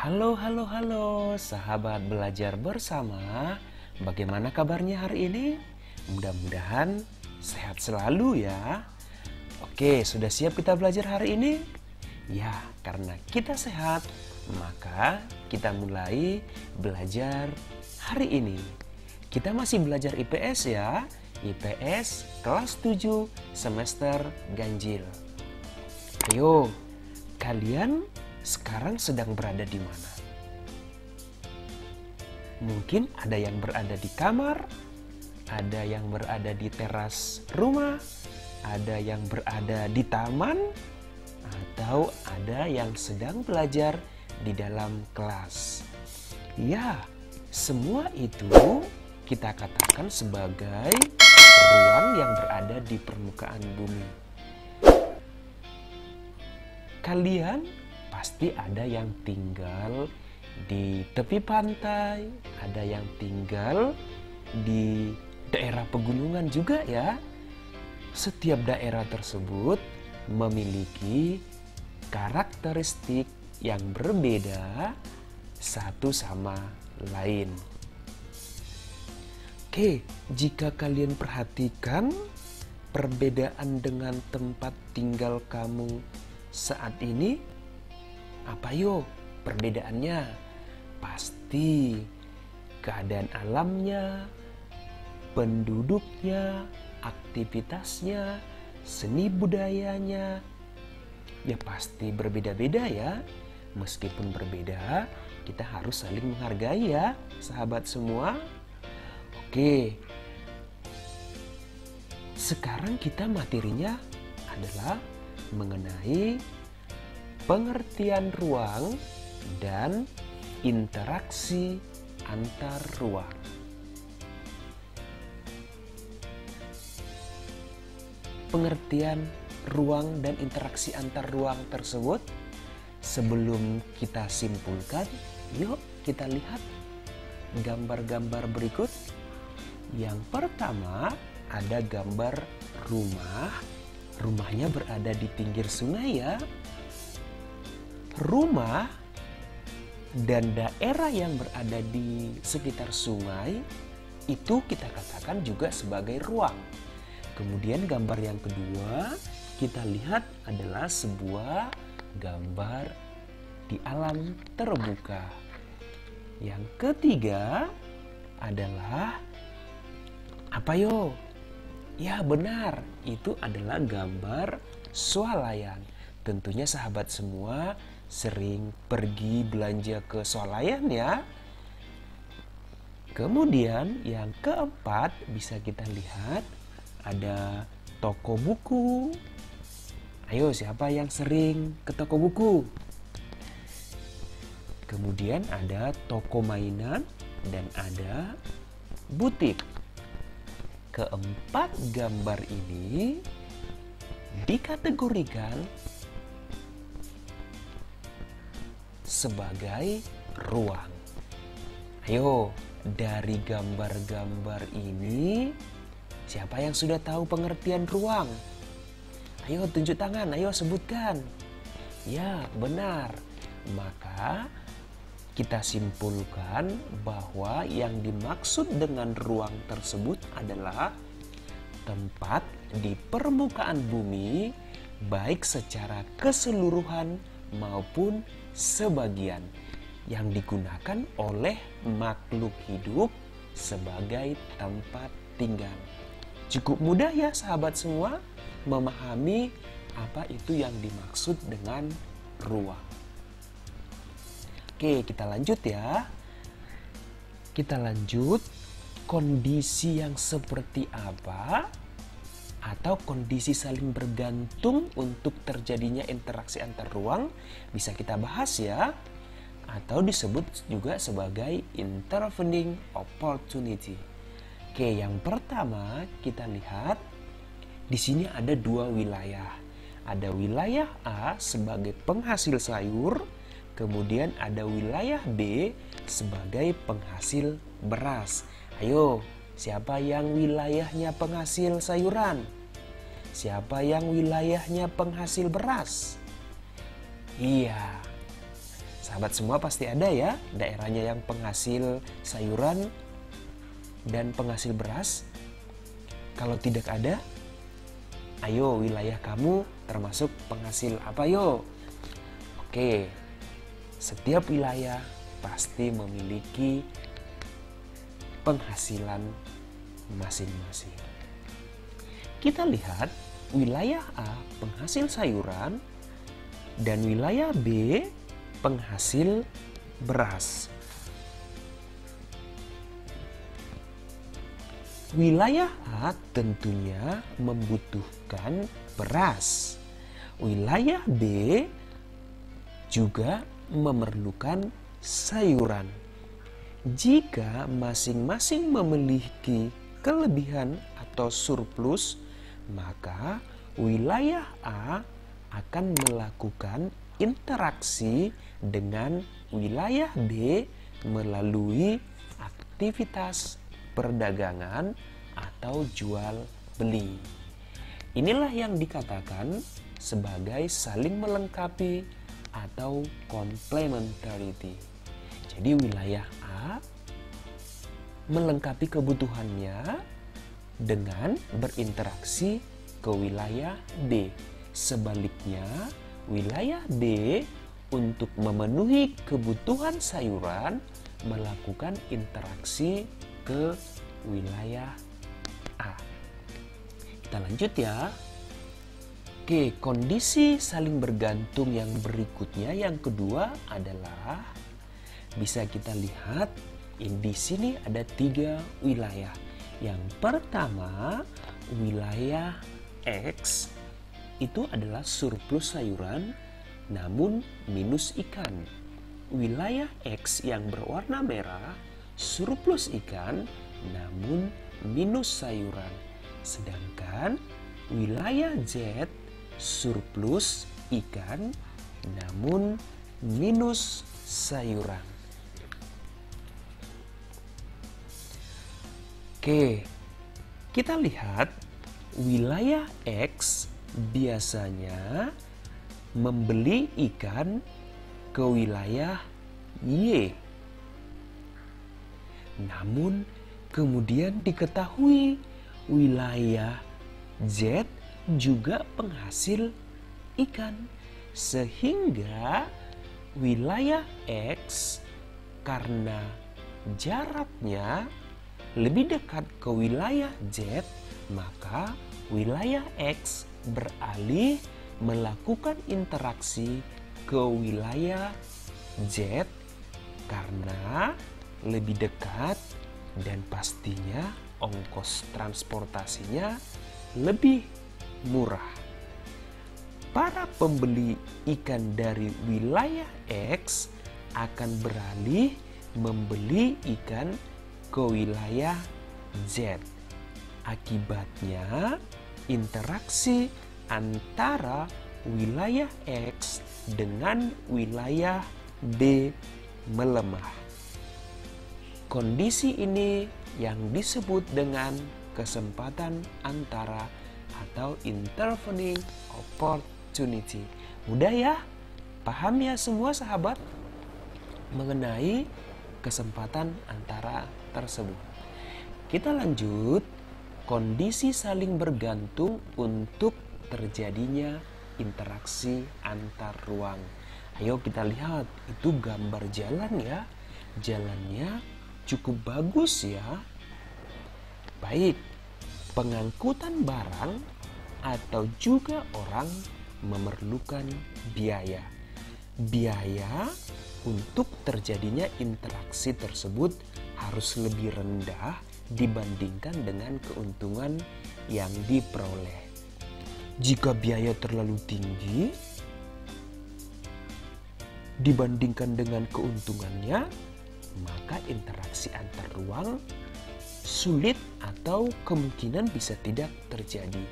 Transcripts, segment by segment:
Halo, sahabat belajar bersama. Bagaimana kabarnya hari ini? Mudah-mudahan sehat selalu ya. Oke, sudah siap kita belajar hari ini? Ya, karena kita sehat, maka kita mulai belajar hari ini. Kita masih belajar IPS ya. IPS kelas 7 semester ganjil. Ayo, kalian sekarang sedang berada di mana? Mungkin ada yang berada di kamar, ada yang berada di teras rumah, ada yang berada di taman, atau ada yang sedang belajar di dalam kelas. Ya, semua itu kita katakan sebagai ruang yang berada di permukaan bumi. Kalian pasti ada yang tinggal di tepi pantai, ada yang tinggal di daerah pegunungan juga ya. Setiap daerah tersebut memiliki karakteristik yang berbeda satu sama lain. Oke, jika kalian perhatikan perbedaan dengan tempat tinggal kamu saat ini, apa yo perbedaannya? Pasti keadaan alamnya, penduduknya, aktivitasnya, seni budayanya, ya pasti berbeda-beda ya. Meskipun berbeda, kita harus saling menghargai ya, sahabat semua. Oke, sekarang kita materinya adalah mengenai pengertian ruang dan interaksi antar ruang. Pengertian ruang dan interaksi antar ruang tersebut, sebelum kita simpulkan, yuk kita lihat gambar-gambar berikut. Yang pertama ada gambar rumah. Rumahnya berada di pinggir sungai ya. Rumah dan daerah yang berada di sekitar sungai itu kita katakan juga sebagai ruang. Kemudian gambar yang kedua kita lihat adalah sebuah gambar di alam terbuka. Yang ketiga adalah apa yo? Ya benar, itu adalah gambar swalayan. Tentunya sahabat semua sering pergi belanja ke swalayan ya. Kemudian yang keempat bisa kita lihat ada toko buku. Ayo, siapa yang sering ke toko buku? Kemudian ada toko mainan dan ada butik. Keempat gambar ini dikategorikan sebagai ruang. Ayo, dari gambar-gambar ini siapa yang sudah tahu pengertian ruang? Ayo tunjuk tangan, ayo sebutkan. Ya, benar. Maka kita simpulkan bahwa yang dimaksud dengan ruang tersebut adalah tempat di permukaan bumi, baik secara keseluruhan maupun sebagian, yang digunakan oleh makhluk hidup sebagai tempat tinggal. Cukup mudah ya sahabat semua memahami apa itu yang dimaksud dengan ruang. Oke, kita lanjut ya. Kita lanjut, kondisi yang seperti apa atau kondisi saling bergantung untuk terjadinya interaksi antar ruang bisa kita bahas ya, atau disebut juga sebagai intervening opportunity. Oke, yang pertama kita lihat di sini ada dua wilayah. Ada wilayah A sebagai penghasil sayur, kemudian ada wilayah B sebagai penghasil beras. Ayo, siapa yang wilayahnya penghasil sayuran? Siapa yang wilayahnya penghasil beras? Iya, Sahabat semua pasti ada ya daerahnya yang penghasil sayuran dan penghasil beras. Kalau tidak ada, ayo wilayah kamu termasuk penghasil apa yo? Oke, setiap wilayah pasti memiliki penghasilan masing-masing. Kita lihat wilayah A penghasil sayuran dan wilayah B penghasil beras. Wilayah A tentunya membutuhkan beras. Wilayah B juga memerlukan sayuran. Jika masing-masing memiliki kelebihan atau surplus, maka wilayah A akan melakukan interaksi dengan wilayah B melalui aktivitas perdagangan atau jual beli. Inilah yang dikatakan sebagai saling melengkapi atau complementarity. Jadi wilayah A melengkapi kebutuhannya dengan berinteraksi ke wilayah B. Sebaliknya, wilayah B untuk memenuhi kebutuhan sayuran melakukan interaksi ke wilayah A. Kita lanjut ya. Oke, kondisi saling bergantung yang berikutnya yang kedua adalah bisa kita lihat di sini ada 3 wilayah. Yang pertama, wilayah X itu adalah surplus sayuran namun minus ikan. Wilayah X yang berwarna merah surplus ikan namun minus sayuran. Sedangkan wilayah Z surplus ikan namun minus sayuran. Oke, kita lihat wilayah X biasanya membeli ikan ke wilayah Y. Namun kemudian diketahui wilayah Z juga penghasil ikan, sehingga wilayah X karena jaraknya lebih dekat ke wilayah Z, maka wilayah X beralih melakukan interaksi ke wilayah Z karena lebih dekat dan pastinya ongkos transportasinya lebih murah. Para pembeli ikan dari wilayah X akan beralih membeli ikan ke wilayah Z. Akibatnya, interaksi antara wilayah X dengan wilayah B melemah. Kondisi ini yang disebut dengan kesempatan antara atau intervening opportunity. Mudah ya? Paham ya semua sahabat mengenai kesempatan antara tersebut. Kita lanjut. Kondisi saling bergantung untuk terjadinya interaksi antar ruang. Ayo kita lihat, itu gambar jalan ya. Jalannya cukup bagus ya. Baik, pengangkutan barang atau juga orang memerlukan biaya. Biaya untuk terjadinya interaksi tersebut harus lebih rendah dibandingkan dengan keuntungan yang diperoleh. Jika biaya terlalu tinggi dibandingkan dengan keuntungannya, maka interaksi antar ruang sulit atau kemungkinan bisa tidak terjadi.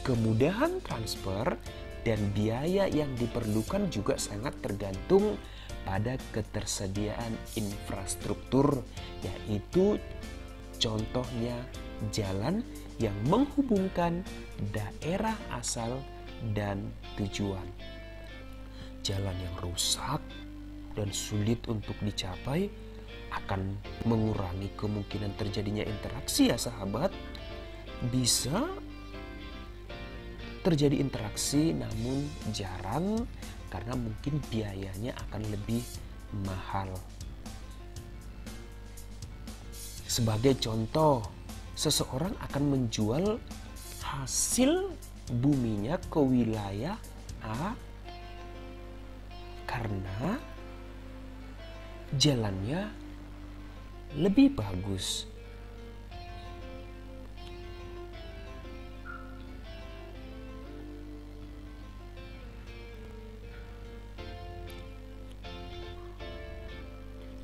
Kemudahan transfer dan biaya yang diperlukan juga sangat tergantung pada ketersediaan infrastruktur, yaitu contohnya jalan yang menghubungkan daerah asal dan tujuan. Jalan yang rusak dan sulit untuk dicapai akan mengurangi kemungkinan terjadinya interaksi ya sahabat. Bisa terjadi interaksi namun jarang karena mungkin biayanya akan lebih mahal. Sebagai contoh, seseorang akan menjual hasil buminya ke wilayah A karena jalannya lebih bagus.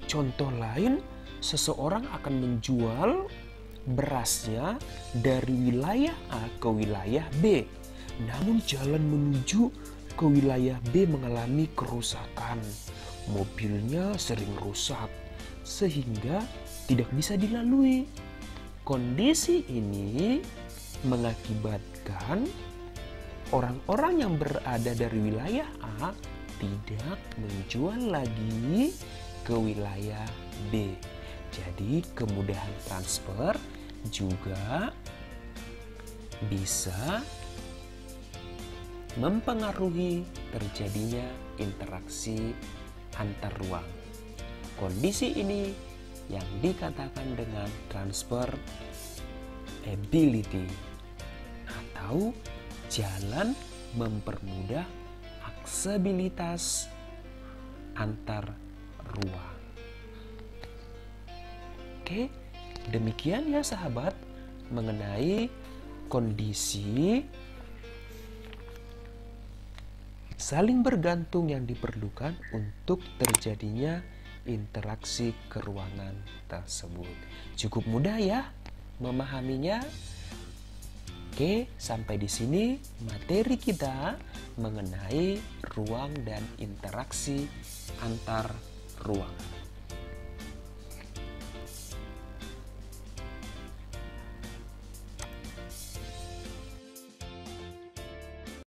Contoh lain, seseorang akan menjual berasnya dari wilayah A ke wilayah B. Namun jalan menuju ke wilayah B mengalami kerusakan. Mobilnya sering rusak sehingga tidak bisa dilalui. Kondisi ini mengakibatkan orang-orang yang berada dari wilayah A tidak menjual lagi ke wilayah B. Jadi kemudahan transfer juga bisa mempengaruhi terjadinya interaksi antar ruang. Kondisi ini yang dikatakan dengan transfer ability atau jalan mempermudah aksesibilitas antar ruang. Oke, demikian ya sahabat mengenai kondisi saling bergantung yang diperlukan untuk terjadinya interaksi keruangan tersebut. Cukup mudah ya memahaminya. Oke, sampai di sini materi kita mengenai ruang dan interaksi antar ruang.